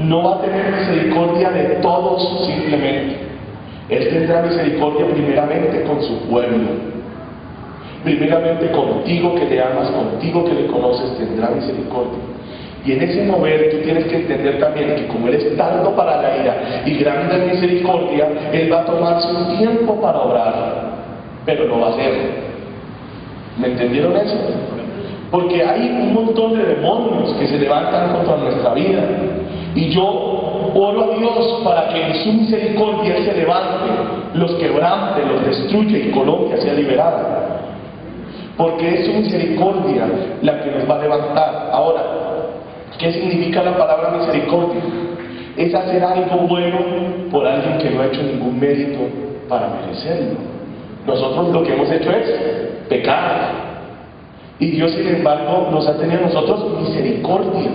no va a tener misericordia de todos simplemente. Él tendrá misericordia primeramente con su pueblo. Primeramente contigo que le amas, contigo que le conoces, tendrá misericordia. Y en ese mover tú tienes que entender también que como Él es tardo para la ira y grande en misericordia, Él va a tomarse un tiempo para obrar, pero lo va a hacer. ¿Me entendieron eso? Porque hay un montón de demonios que se levantan contra nuestra vida. Y yo oro a Dios para que en su misericordia Él se levante, los quebrante, los destruya y Colombia sea liberada. Porque es su misericordia la que nos va a levantar. Ahora, ¿qué significa la palabra misericordia? Es hacer algo bueno por alguien que no ha hecho ningún mérito para merecerlo. Nosotros lo que hemos hecho es pecar. Y Dios, sin embargo, nos ha tenido a nosotros misericordia.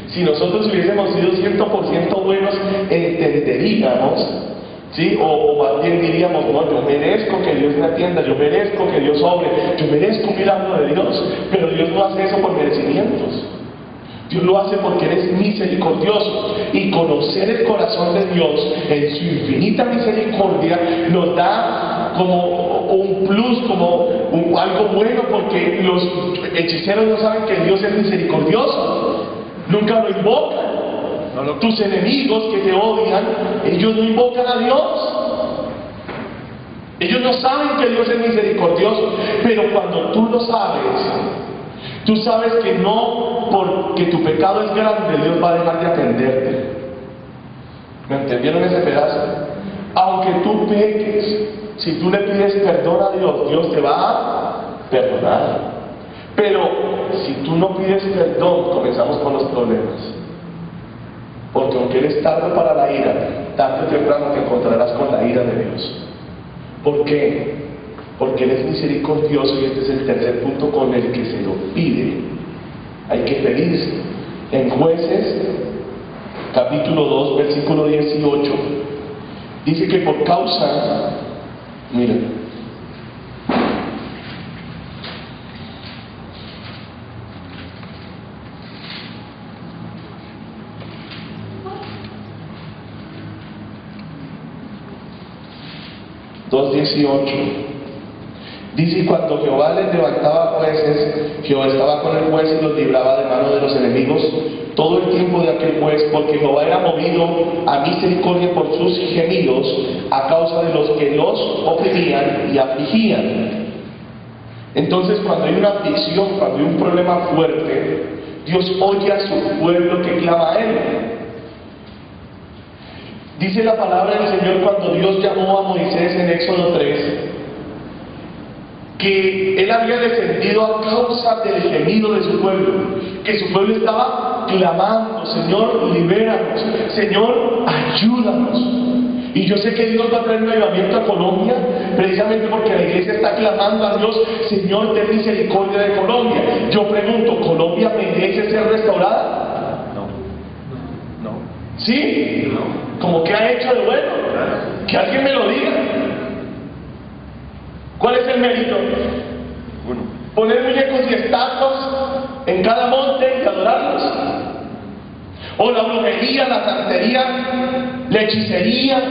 Si nosotros hubiésemos sido 100% buenos, entenderíamos, ¿sí? O más bien diríamos, no, yo merezco que Dios me atienda, yo merezco que Dios obre, yo merezco un milagro de Dios. Pero Dios no hace eso por merecimientos. Dios lo hace porque Él es misericordioso, y conocer el corazón de Dios en su infinita misericordia nos da como un plus, como algo bueno, porque los hechiceros no saben que Dios es misericordioso, nunca lo invocan. Tus enemigos que te odian, ellos no invocan a Dios. Ellos no saben que Dios es misericordioso, pero cuando tú lo sabes, tú sabes que no porque tu pecado es grande, Dios va a dejar de atenderte. ¿Me entendieron ese pedazo? Aunque tú peques, si tú le pides perdón a Dios, Dios te va a perdonar. Pero si tú no pides perdón, comenzamos con los problemas. Porque aunque Él es tarde para la ira, tarde o temprano te encontrarás con la ira de Dios. ¿Por qué? Porque Él es misericordioso, y este es el tercer punto con el que se lo pide. Hay que pedirse. En Jueces, capítulo 2, versículo 18, dice que por causa, miren, dice: y cuando Jehová les levantaba jueces, Jehová estaba con el juez y los libraba de mano de los enemigos todo el tiempo de aquel juez, porque Jehová era movido a misericordia por sus gemidos a causa de los que los oprimían y afligían. Entonces, cuando hay una aflicción, cuando hay un problema fuerte, Dios oye a su pueblo que clama a Él. Dice la palabra del Señor, cuando Dios llamó a Moisés en Éxodo 3, que Él había descendido a causa del gemido de su pueblo, que su pueblo estaba clamando: Señor, libéranos, Señor, ayúdanos. Y yo sé que Dios va a traer un avivamiento a Colombia, precisamente porque la iglesia está clamando a Dios: Señor, ten misericordia de Colombia. Yo pregunto, ¿Colombia merece ser restaurada? No. ¿Sí? No. ¿Cómo que ha hecho de bueno? Que alguien me lo diga. ¿Cuál es el mérito? Bueno. Poner muñecos y estatuas en cada monte y adorarlos. O la brujería, la santería, la hechicería.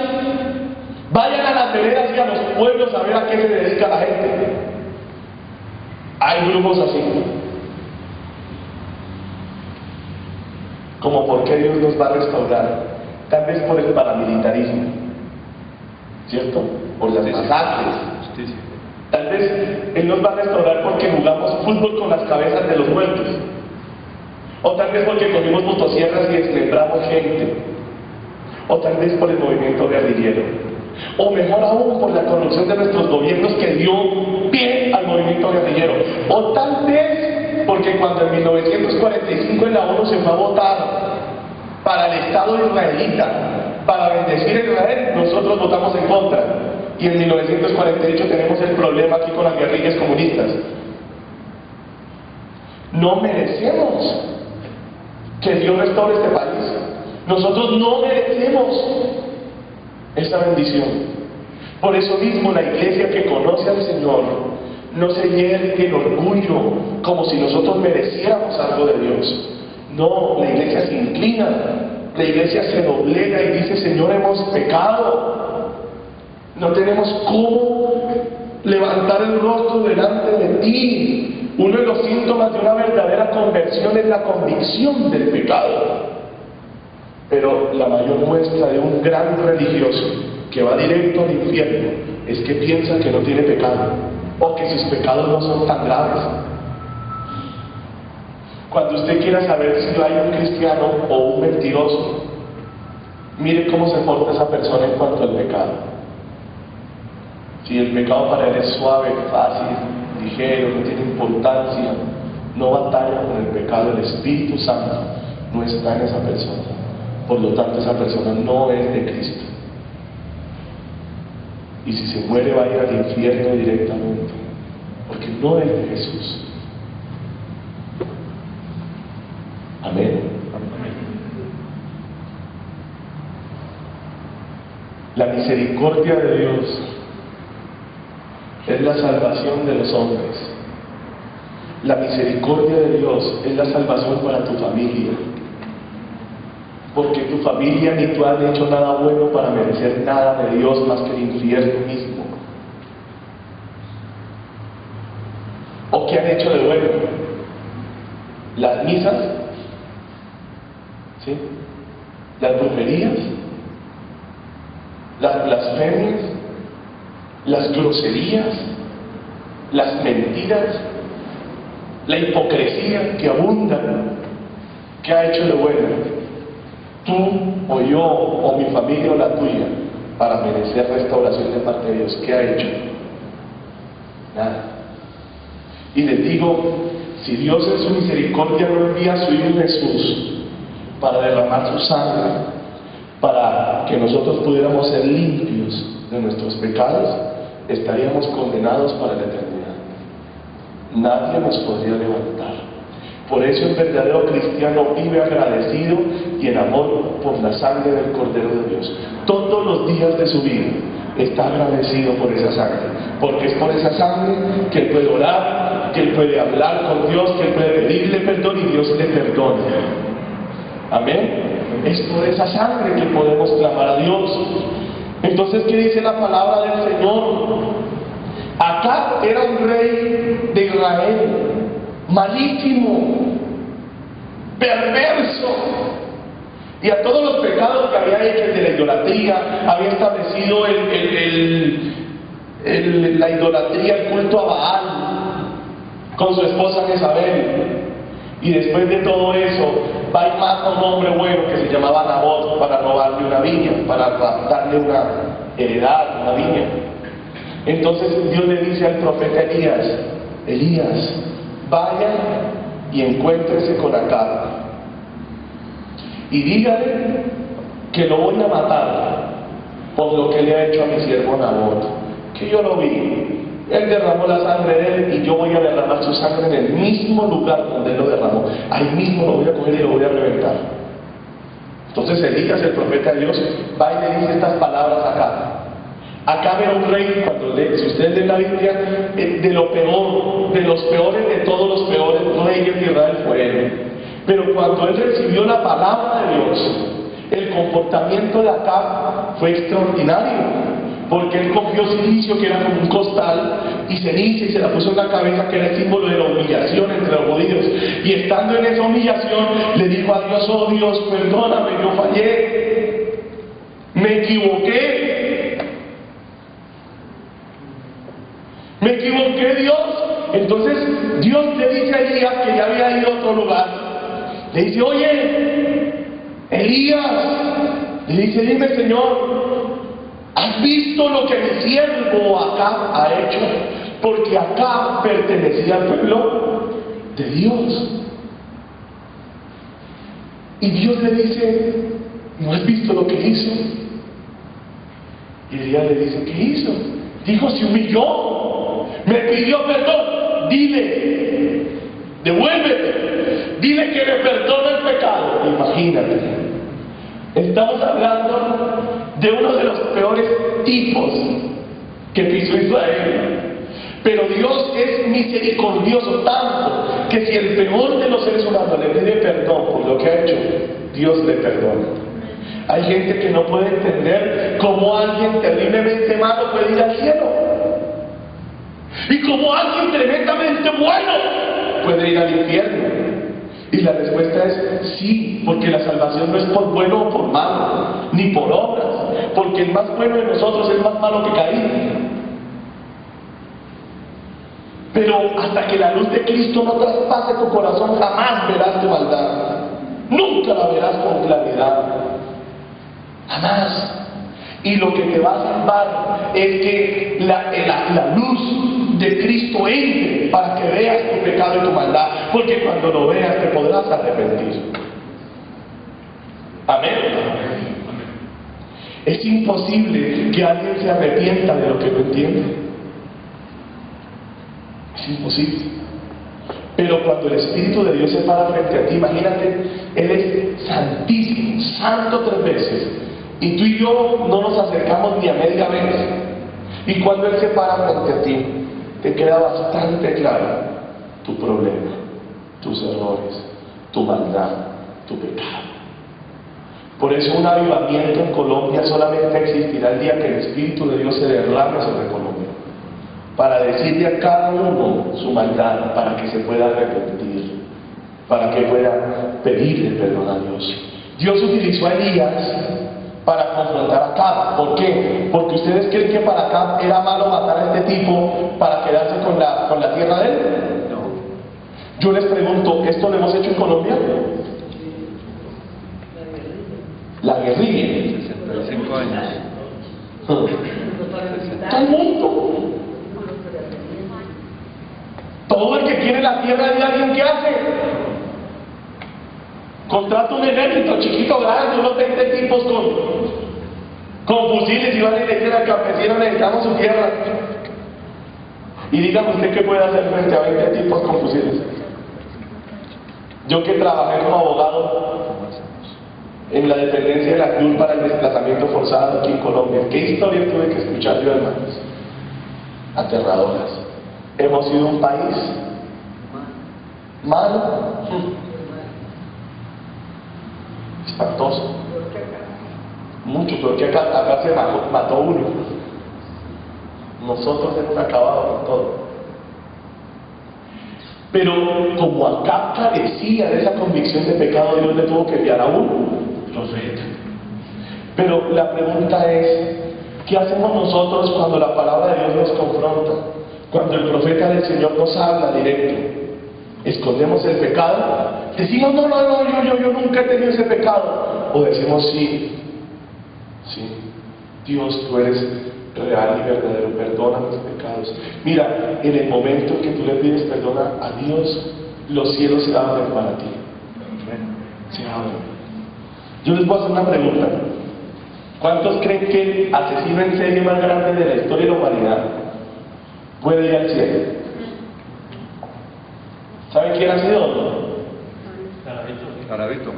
Vayan a las veredas y a los pueblos a ver a qué se dedica la gente. Hay grupos así. Como por qué Dios nos va a restaurar. Tal vez por el paramilitarismo, ¿cierto? Por las masacres. Justicia. Tal vez Él nos va a restaurar porque jugamos fútbol con las cabezas de los muertos. O tal vez porque cogimos motosierras y desmembramos gente. O tal vez por el movimiento guerrillero. O mejor aún, por la corrupción de nuestros gobiernos que dio pie al movimiento guerrillero. O tal vez porque cuando en 1945 en la ONU se fue a votar para el Estado israelita, para bendecir a Israel, nosotros votamos en contra. Y en 1948 tenemos el problema aquí con las guerrillas comunistas. No merecemos que Dios restaure este país. Nosotros no merecemos esa bendición. Por eso mismo la iglesia que conoce al Señor no se yergue en orgullo como si nosotros mereciéramos algo de Dios. No, la iglesia se inclina la iglesia se doblega y dice: Señor, hemos pecado, no tenemos cómo levantar el rostro delante de ti. Uno de los síntomas de una verdadera conversión es la convicción del pecado. Pero la mayor muestra de un gran religioso que va directo al infierno es que piensa que no tiene pecado, o que sus pecados no son tan graves. Cuando usted quiera saber si hay un cristiano o un mentiroso, mire cómo se porta esa persona en cuanto al pecado. Si el pecado para él es suave, fácil, ligero, no tiene importancia, no batalla con el pecado, el Espíritu Santo no está en esa persona. Por lo tanto, esa persona no es de Cristo. Y si se muere, va a ir al infierno directamente, porque no es de Jesús. Amén. La misericordia de Dios es la salvación de los hombres. La misericordia de Dios es la salvación para tu familia. Porque tu familia ni tú han hecho nada bueno para merecer nada de Dios más que el infierno mismo. ¿O qué han hecho de bueno? Las misas, ¿sí? Las brujerías, las blasfemias, las groserías, las mentiras, la hipocresía que abunda. ¿Qué ha hecho de bueno? Tú o yo o mi familia o la tuya para merecer restauración de parte de Dios. ¿Qué ha hecho? Nada. Y les digo, si Dios en su misericordia no envía a su Hijo Jesús para derramar su sangre, para que nosotros pudiéramos ser limpios de nuestros pecados, estaríamos condenados para la eternidad. Nadie nos podría levantar. Por eso el verdadero cristiano vive agradecido y en amor por la sangre del Cordero de Dios. Todos los días de su vida está agradecido por esa sangre, porque es por esa sangre que él puede orar, que él puede hablar con Dios, que él puede pedirle perdón y Dios le perdona. Amén. Es por esa sangre que podemos clamar a Dios. Entonces, ¿qué dice la palabra del Señor? Acab era un rey de Israel, malísimo, perverso, y a todos los pecados que había hecho, el de la idolatría, había establecido la idolatría, el culto a Baal, con su esposa Jezabel. Y después de todo eso, va y mata a un hombre bueno que se llamaba Nabot para robarle una viña, para darle una heredad, una viña. Entonces Dios le dice al profeta Elías, vaya y encuéntrese con Acab y dígale que lo voy a matar por lo que le ha hecho a mi siervo Nabot, que yo lo vi. Él derramó la sangre de él y yo voy a derramar su sangre en el mismo lugar donde él lo derramó. Ahí mismo lo voy a coger y lo voy a reventar. Entonces Elías, el profeta de Dios, va y le dice estas palabras a Acab. Acab era un rey, si ustedes leen la Biblia, de lo peor, de los peores de todos los peores reyes de Israel fue él. Pero cuando él recibió la palabra de Dios, el comportamiento de Acab fue extraordinario. Porque él cogió silicio, que era como un costal, y ceniza, y se la puso en la cabeza, que era el símbolo de la humillación entre los judíos. Y estando en esa humillación, le dijo a Dios: oh Dios, perdóname, yo fallé, me equivoqué, Dios. Entonces Dios le dice a Elías, que ya había ido a otro lugar, le dice: oye, Elías, le dice: dime, Señor, ¿has visto lo que mi siervo Acab ha hecho? Porque Acab pertenecía al pueblo de Dios. Y Dios le dice: ¿no has visto lo que hizo? Y Elías le dice: ¿qué hizo? Dijo: se humilló, me pidió perdón. Dile, devuélvete, dile que le perdone el pecado. Imagínate, estamos hablando de uno de los peores tipos que pisó Israel. Pero Dios es misericordioso tanto que si el peor de los seres humanos le pide perdón por lo que ha hecho, Dios le perdona. Hay gente que no puede entender cómo alguien terriblemente malo puede ir al cielo y cómo alguien tremendamente bueno puede ir al infierno. Y la respuesta es sí, porque la salvación no es por bueno o por malo, ni por obras, porque el más bueno de nosotros es más malo que Caín. Pero hasta que la luz de Cristo no traspase tu corazón, jamás verás tu maldad. Nunca la verás con claridad. Jamás. Y lo que te va a salvar es que la luz de Cristo entre para que veas tu pecado y tu maldad. Porque cuando lo veas te podrás arrepentir. Amén. Es imposible que alguien se arrepienta de lo que no entiende. Es imposible. Pero cuando el Espíritu de Dios se para frente a ti, imagínate, Él es santísimo, santo 3 veces, y tú y yo no nos acercamos ni a media vez. Y cuando Él se para frente a ti, te queda bastante claro tu problema, tus errores, tu maldad, tu pecado. Por eso un avivamiento en Colombia solamente existirá el día que el Espíritu de Dios se derrame sobre Colombia, para decirle a cada uno su maldad, para que se pueda arrepentir, para que pueda pedirle perdón a Dios. Dios utilizó a Elías para confrontar a Acab. ¿Por qué? Porque ustedes creen que para Acab era malo matar a este tipo para quedarse con la tierra de él. No. Yo les pregunto, ¿esto lo hemos hecho en Colombia? La guerrilla. 65 años. Todo el mundo. Todo el que quiere la tierra de alguien, ¿qué hace? Contrata un ejército chiquito, grande, unos 20 tipos con fusiles y van y le dicen al campesino: necesitamos su tierra. Y dígame usted qué puede hacer frente a 20 tipos con fusiles. Yo que trabajé como abogado en la dependencia de la CNUR para el desplazamiento forzado aquí en Colombia, ¿qué historias tuve que escuchar yo, hermanos? Aterradoras. Hemos sido un país malo, espantoso, mucho peor que acá. Acá se mató uno. Nosotros hemos acabado con todo. Pero como acá carecía de esa convicción de pecado, Dios le tuvo que enviar a un profeta. Pero la pregunta es, ¿qué hacemos nosotros cuando la palabra de Dios nos confronta? Cuando el profeta del Señor nos habla directo. ¿Escondemos el pecado? Decimos: no, yo nunca he tenido ese pecado. O decimos: sí, Dios, tú eres real y verdadero, perdona mis pecados. Mira, en el momento que tú le pides perdón a Dios, los cielos se abren para ti. Se abren. Yo les voy a hacer una pregunta. ¿Cuántos creen que el asesino en serie más grande de la historia de la humanidad puede ir al cielo? ¿Saben quién ha sido? Garavito.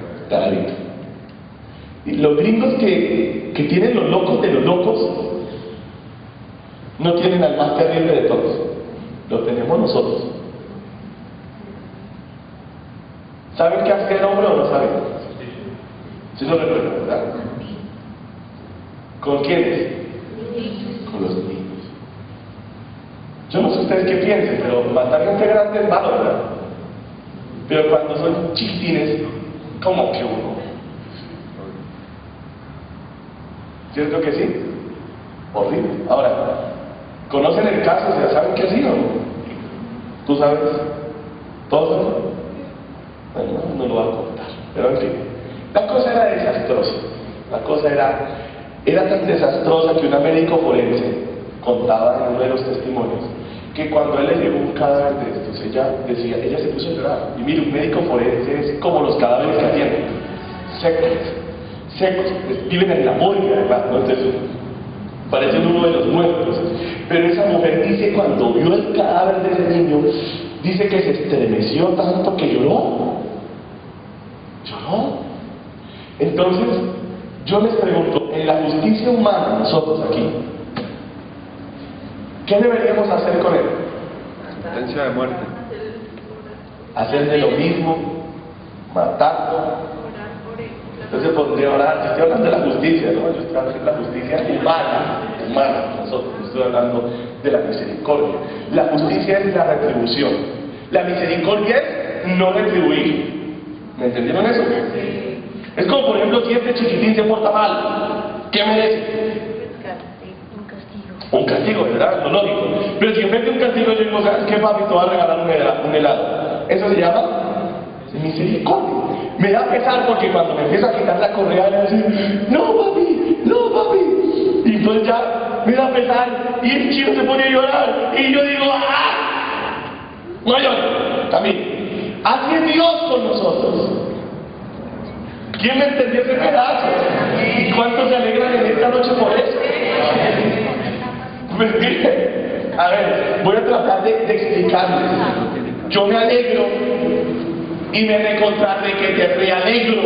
Y los gringos que tienen los locos de los locos no tienen al más terrible de todos. Lo tenemos nosotros. ¿Saben qué hace el hombre o no saben? Sí lo recuerdan, ¿verdad? ¿Con quiénes? Con los niños. Yo no sé ustedes qué piensen, pero matar gente grande es malo, ¿verdad? Pero cuando son chiquitines, ¿cómo que uno? ¿Cierto que sí? Horrible. Ahora, ¿conocen el caso? ¿Ya saben qué ha sido? ¿Tú sabes? ¿Todos saben? Bueno, no lo voy a contar. Pero en fin, la cosa era desastrosa. La cosa era tan desastrosa que una médico forense contaba en uno de los testimonios que cuando a él le llegó un cadáver de estos, ella se puso a llorar. Y mire, un médico forense es como los cadáveres que atienden, secos, viven en la morgue además, ¿no? Entonces, parecen uno de los muertos. Pero esa mujer dice, cuando vio el cadáver de ese niño, dice que se estremeció tanto que lloró. Entonces, yo les pregunto, en la justicia humana, nosotros aquí, ¿qué deberíamos hacer con él? sentencia de muerte. Hacerle lo mismo, matarlo. Entonces podría orar. Yo estoy hablando de la justicia, ¿no? Yo estoy hablando de la justicia humana, nosotros. Estoy hablando de la misericordia. La justicia es la retribución. La misericordia es no retribuir. ¿Me entendieron eso? Es como, por ejemplo, si este chiquitín se porta mal, ¿qué merece? Un castigo, ¿verdad? Lo lógico. Pero si en vez de un castigo yo digo, ¿sabes qué, papi? Te va a regalar un helado. Eso se llama misericordia. Me da pesar porque cuando me empieza a quitar la correa, le digo, no papi, no papi. Y entonces ya me da pesar y el chico se pone a llorar. Y yo digo, ¡ah! No llores, también. Así es Dios con nosotros. ¿Quién me entendió ese pedazo? ¿Y cuántos se alegran en esta noche por eso? Pues miren, a ver, voy a tratar de explicarles. Yo me alegro y me recontrate que te realegro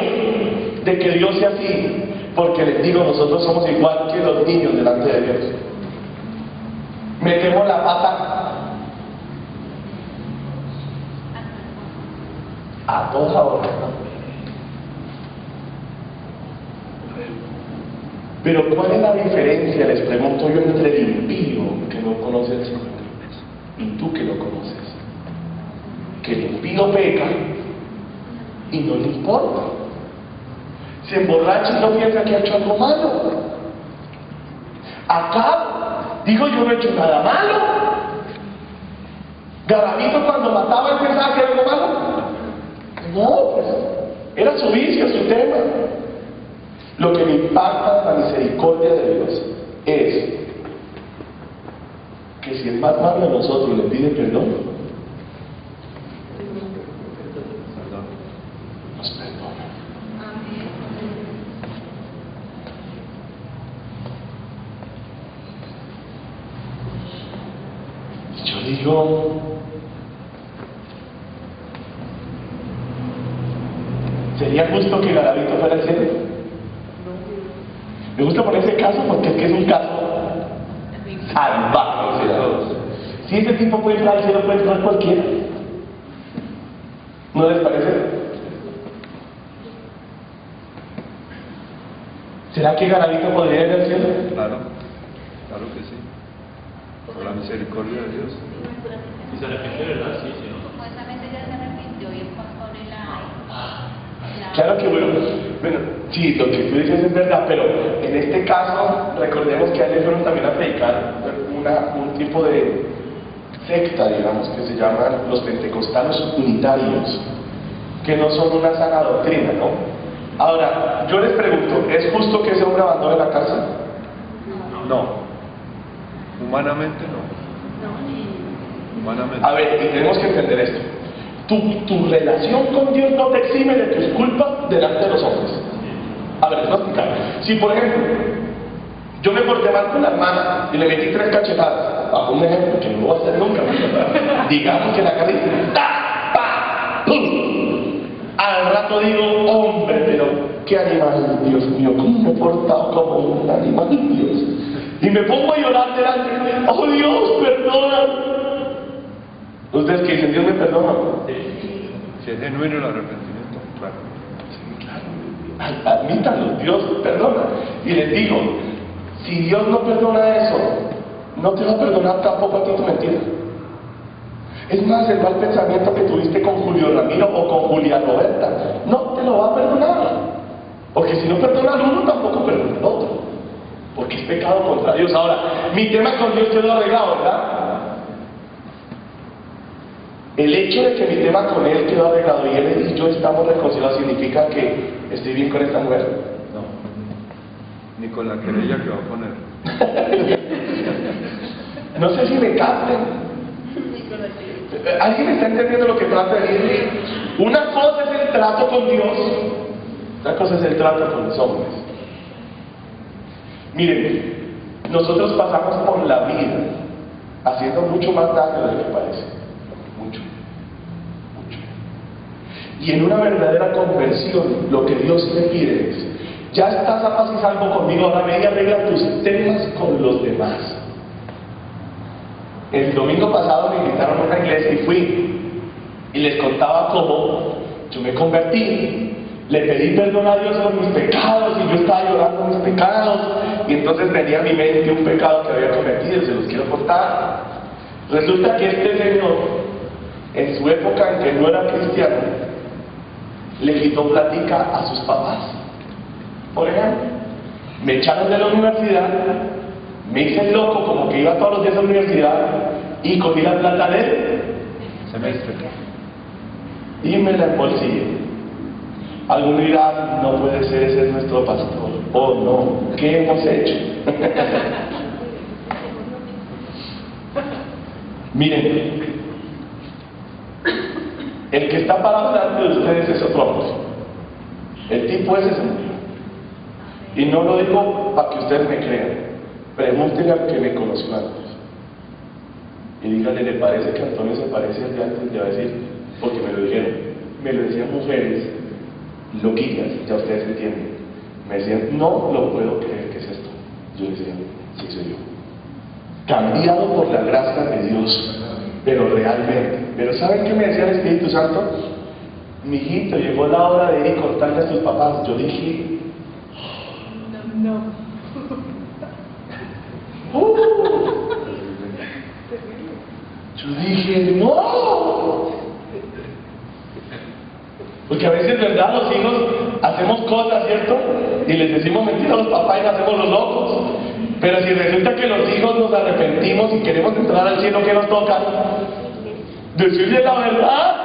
de que Dios sea así, porque les digo, nosotros somos igual que los niños delante de Dios. Metemos la pata a toda hora. Pero ¿cuál es la diferencia, les pregunto yo, entre el impío que no conoce al Señor y tú que lo conoces? Que el impío peca y no le importa. Se emborracha y no piensa que ha hecho algo malo. Acá, digo, yo no he hecho nada malo. Garavito cuando mataba él pensaba que era algo malo. No, pues, era su vicio, su tema. Lo que me impacta la misericordia de Dios es que si el más malo de nosotros le pide perdón, nos perdona. Y yo digo, ¿sería justo que Garavito fuera al cielo? Me gusta poner ese caso porque es que es un caso salvaje. Si ese tipo puede entrar al cielo, puede entrar cualquiera. ¿No les parece? ¿Será que Garavito podría ir al cielo? Claro, claro que sí. Por la misericordia de Dios. Y se arrepiente, ¿verdad? Sí, sí. Supuestamente ya se arrepintió y el pastor y la... Claro que bueno, sí, lo que tú dices es verdad, pero en este caso, recordemos que a él fueron también a predicar un tipo de secta, digamos, que se llaman los pentecostales unitarios, que no son una sana doctrina, ¿no? Ahora, yo les pregunto, ¿es justo que ese hombre abandone la cárcel? No. Humanamente no. Humanamente. A ver, y tenemos que entender esto. Tu relación con Dios no te exime de tus culpas delante de los hombres. A ver, les voy a explicar. Si, por ejemplo, yo me porté mal con la hermana y le metí 3 cachetadas, bajo un ejemplo que no lo voy a hacer nunca, digamos que la cara dice ¡ta! ¡pa! ¡pum! Al rato digo, hombre, pero qué animal, Dios mío, cómo me he portado como un animal, Dios. Y me pongo a llorar delante, ¡oh Dios, perdona! ¿Ustedes que dicen, Dios me perdona? Si es genuino el arrepentimiento, claro. Sí, claro. Admítanlo, Dios perdona. Y les digo, si Dios no perdona eso, no te va a perdonar tampoco a ti tu mentira. Es más, el mal pensamiento que tuviste con Julio Ramiro o con Julia Roberta, no te lo va a perdonar. Porque si no perdona al uno, tampoco perdona al otro. Porque es pecado contra Dios. Ahora, mi tema con Dios quedó arreglado, ¿verdad? El hecho de que mi tema con él quedó arreglado y él y yo estamos reconciliados significa que estoy bien con esta mujer. No. Ni con la querella que va a poner. No sé si me capten. ¿Alguien está entendiendo lo que trato de decir? Una cosa es el trato con Dios, otra cosa es el trato con los hombres. Miren, nosotros pasamos por la vida haciendo mucho más daño de lo que parece. Mucho. Y en una verdadera conversión, lo que Dios te pide es, ya estás a paz y salvo conmigo, ahora ve y arregla tus temas con los demás. El domingo pasado me invitaron a una iglesia y fui. Y les contaba cómo yo me convertí. Le pedí perdón a Dios por mis pecados y yo estaba llorando mis pecados. Y entonces venía a mi mente un pecado que había cometido, se los quiero contar. Resulta que este señor, en su época en que no era cristiano, le quitó plática a sus papás. Por ejemplo, me echaron de la universidad, me hice loco como que iba todos los días a la universidad y cogí la plata de él Semestre. y me la embolsillé. Algunos dirán, no puede ser, ese es nuestro pastor. Oh no, ¿qué hemos hecho? Miren, el que está parado delante de ustedes es otro hombre. El tipo ese se murió. Y no lo digo para que ustedes me crean. Pregúntenle al que me conoció antes. Y díganle, ¿le parece que Antonio se parece al de antes? Le va a decir, porque me lo dijeron. Me lo decían mujeres loquillas, ya ustedes entienden. Me decían, no lo puedo creer, ¿qué es esto? Yo decía, sí soy yo. Cambiado por la gracia de Dios, pero realmente. Pero ¿saben qué me decía el Espíritu Santo? Mijito, llegó la hora de ir y contarle a tus papás. Yo dije, No. yo dije, no. Porque a veces, ¿verdad? Los hijos hacemos cosas, ¿cierto? Y les decimos mentiras a los papás y nos hacemos los locos. Pero si resulta que los hijos nos arrepentimos y queremos entrar al cielo, ¿qué nos toca? Decirle la verdad.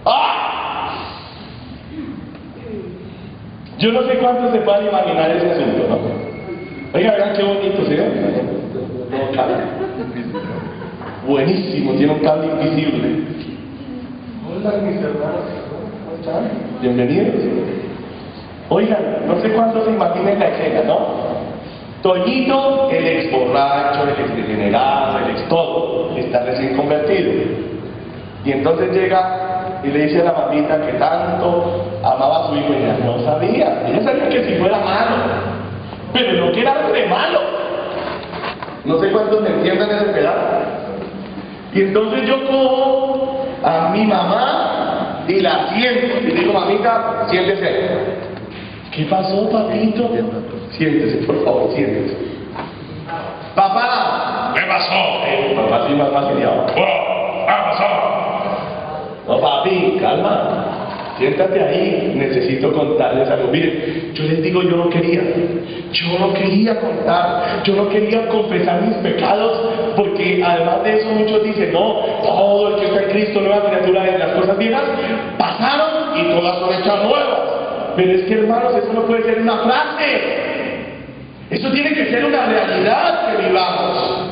¡Ah! Yo no sé cuántos se puedan imaginar ese asunto, ¿no? Oiga, vean qué bonito, ¿sí? Buenísimo, tiene un cable invisible. Hola, mis hermanos, ¿cómo están? Bienvenidos. Oigan, no sé cuántos se imaginen la escena, ¿no? Toñito, el ex borracho, el ex degenerado, el ex todo, está recién convertido. Y entonces llega y le dice a la mamita que tanto amaba a su hijo y ella no sabía. Ella sabía que si fuera malo, pero no que era re malo. No sé cuántos me entiendan ese pedazo. Y entonces yo cojo a mi mamá y la siento. Y digo, mamita, siéntese. ¿Qué pasó, papito? Siéntese, por favor, siéntese. Papá, ¿qué pasó? Papá sí más fastidiado. ¿Qué pasó? No, papi, calma. Siéntate ahí, necesito contarles algo. Miren, yo les digo, yo no quería contar, yo no quería confesar mis pecados, porque además de eso muchos dicen, no, todo el que está en Cristo, nueva criatura es, las cosas viejas pasaron y todas son hechas nuevas. Pero es que, hermanos, eso no puede ser una frase, eso tiene que ser una realidad que vivamos.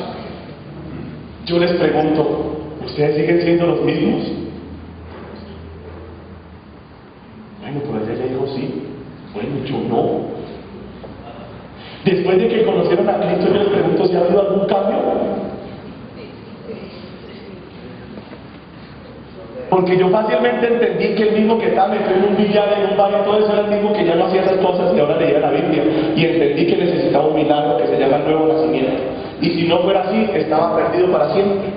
Yo les pregunto, ¿ustedes siguen siendo los mismos? Bueno, pues ella le dijo sí. Bueno, yo no. Después de que conocieron a Cristo, yo les pregunto si ha habido algún cambio. Porque yo fácilmente entendí que el mismo que estaba metido en un billar, en un bar y todo eso era el mismo que ya no hacía esas cosas y ahora leía la Biblia. Y entendí que necesitaba un milagro que se llama el nuevo nacimiento. Y si no fuera así, estaba perdido para siempre.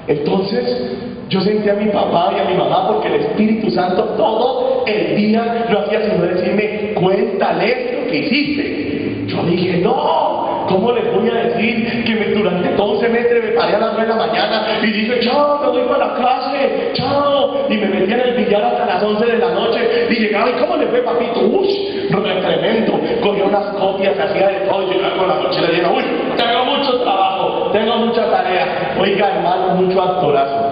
Entonces, yo sentí a mi papá y a mi mamá porque el Espíritu Santo todo el día no hacía sino decirme, cuéntales lo que hiciste. Yo dije, no, ¿cómo les voy a decir que durante todo un semestre me paré a las 9 de la mañana y dije, chao, me voy para la clase, chao, y me metía en el billar hasta las 11 de la noche y llegaba, ¿y cómo le fue, papito? Uy, tremendo, cogía unas copias, hacía de todo y llegaba con la mochila llena, uy, tengo mucho trabajo, tengo mucha tarea. Oiga, hermano, mucho actorazo.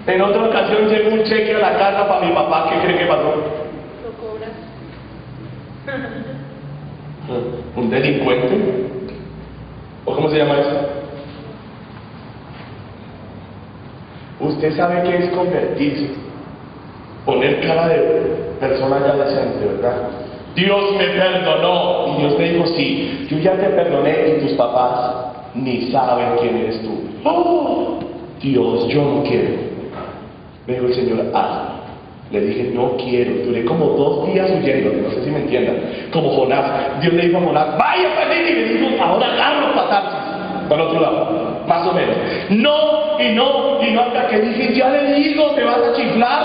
En otra ocasión llegó un cheque a la casa para mi papá. ¿Qué cree que pasó? Lo cobras. ¿Un delincuente? ¿O cómo se llama eso? Usted sabe qué es convertirse, poner cara de persona ya decente, ¿verdad? Dios me perdonó. Y Dios me dijo, sí, yo ya te perdoné y tus papás ni saben quién eres tú. ¡Oh! Dios, yo no quiero. Me dijo el Señor, hazlo. Le dije, no quiero. Duré como 2 días huyendo, no sé si me entiendan. Como Jonás. Dios le dijo a Jonás, vaya para allí, y le dijo, ahora agarro para Tarsis, para el otro lado, más o menos. No, y no, hasta que dije, ya le digo, te vas a chiflar.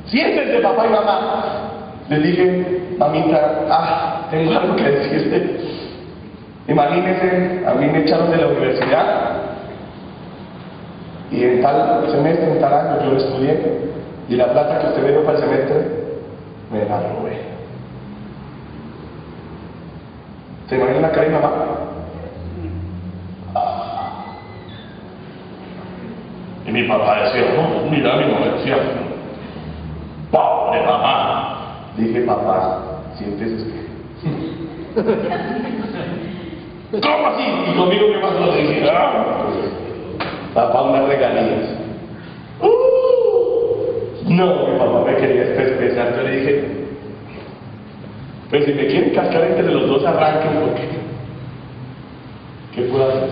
Siéntense, papá y mamá. Le dije, mamita, tengo algo que decirte. Imagínense, a mí me echaron de la universidad y en tal semestre, en tal año yo estudié y la plata que usted me dio para el semestre me la robé. ¿Se imagina la cara de mi mamá? Y mi papá decía, no, mira, mi mamá decía, pobre mamá. Dije, papá, siéntese usted. ¿Cómo así? Y conmigo qué pasó, le dije, papá, unas regalías. No, mi papá me quería espesar. Yo le dije, pues si me quieren cascar entre los dos, arranquen, porque ¿qué puedo hacer?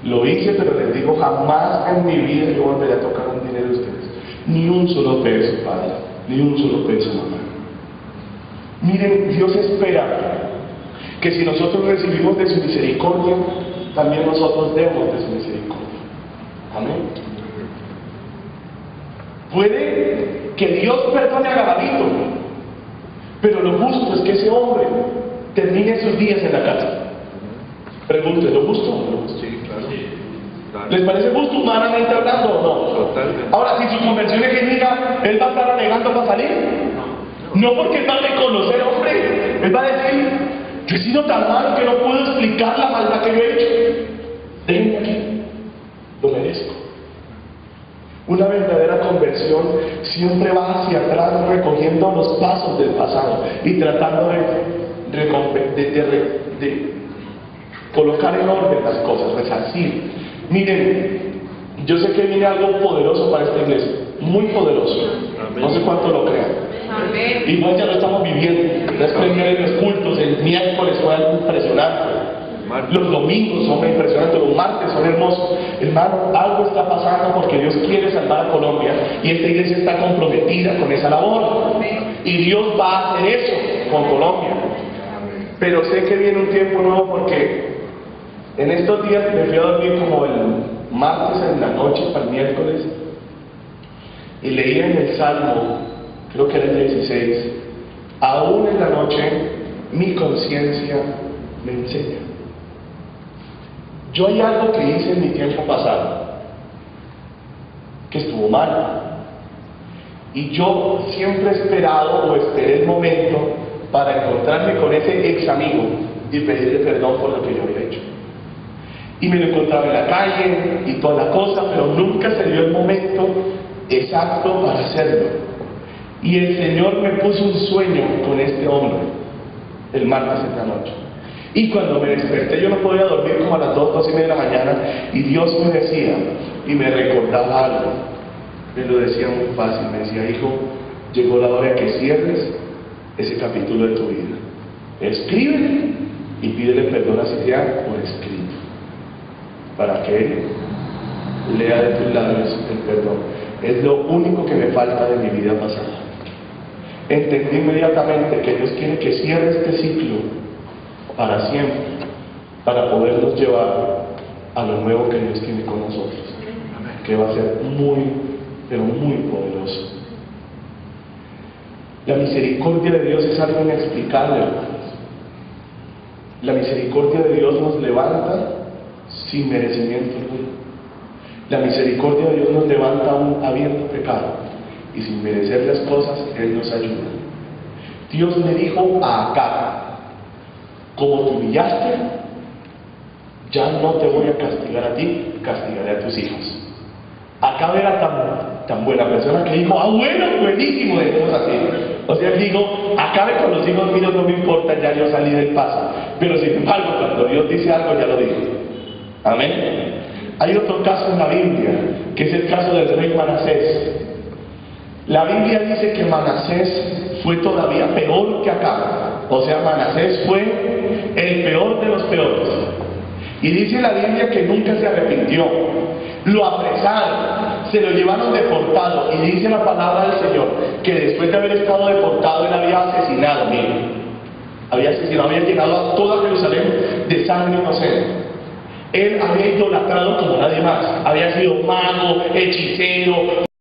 Lo hice, pero les digo, jamás en mi vida yo volveré a tocar un dinero de ustedes. Ni un solo peso, padre, ni un solo peso, mamá. Miren, Dios espera que si nosotros recibimos de su misericordia, también nosotros demos de su misericordia. Amén. Puede que Dios perdone a Gabadito, pero lo justo es que ese hombre termine sus días en la cárcel. Pregunte, ¿lo justo o no lo justo? Sí, claro. Claro. ¿Les parece justo humanamente hablando o no? Totalmente. Ahora, si su conversión es genuina, ¿él va a estar alegando para salir? No, porque él va a reconocer, hombre, él va a decir, yo he sido tan malo que no puedo explicar la maldad que yo he hecho. Déjenme aquí, lo merezco. Una verdadera conversión siempre va hacia atrás recogiendo los pasos del pasado y tratando de colocar en orden las cosas, resarcir. Miren, yo sé que viene algo poderoso para esta iglesia, muy poderoso. No sé cuánto lo crean. Igual ya lo estamos viviendo. Después de los cultos, el miércoles fue algo impresionante. Los domingos son impresionantes, los martes son hermosos. Hermano, algo está pasando porque Dios quiere salvar a Colombia y esta iglesia está comprometida con esa labor. Y Dios va a hacer eso con Colombia. Pero sé que viene un tiempo nuevo porque en estos días me fui a dormir como el martes en la noche para el miércoles y leía en el Salmo, creo que era el 16, aún en la noche mi conciencia me enseña. Yo hay algo que hice en mi tiempo pasado que estuvo mal y yo siempre he esperado o esperé el momento para encontrarme con ese ex amigo y pedirle perdón por lo que yo había hecho. Y me lo encontraba en la calle y toda la cosa, pero nunca se dio el momento exacto para hacerlo. Y el Señor me puso un sueño con este hombre el martes en la noche. Y cuando me desperté yo no podía dormir como a las 2, 2:30 de la mañana y Dios me decía y me recordaba algo. Me lo decía muy fácil, me decía, hijo, llegó la hora de que cierres ese capítulo de tu vida. Escríbele y pídele perdón así sea por escrito, para que Él lea de tus labios el perdón. Es lo único que me falta de mi vida pasada. Entendí inmediatamente que Dios quiere que cierre este ciclo para siempre, para podernos llevar a lo nuevo que Dios tiene con nosotros, que va a ser muy, pero muy poderoso. La misericordia de Dios es algo inexplicable, hermanos. La misericordia de Dios nos levanta sin merecimiento alguno. La misericordia de Dios nos levanta aún habiendo pecado y sin merecer las cosas, Él nos ayuda. Dios le dijo a Acab, como te humillaste, ya no te voy a castigar a ti, castigaré a tus hijos. Acab era tan buena persona que dijo, bueno, buenísimo, dejemos así. O sea, digo, acabe con los hijos míos, no me importa, ya yo salí del paso. Pero sin embargo, cuando Dios dice algo, ya lo dijo. Amén. Hay otro caso en la Biblia, que es el caso del rey Manasés. La Biblia dice que Manasés fue todavía peor que Acab. O sea, Manasés fue el peor de los peores. Y dice la Biblia que nunca se arrepintió. Lo apresaron, se lo llevaron deportado, y dice la palabra del Señor que después de haber estado deportado él había asesinado, miren, había llenado a toda Jerusalén de sangre inocente. Él había idolatrado como nadie más, había sido mago, hechicero,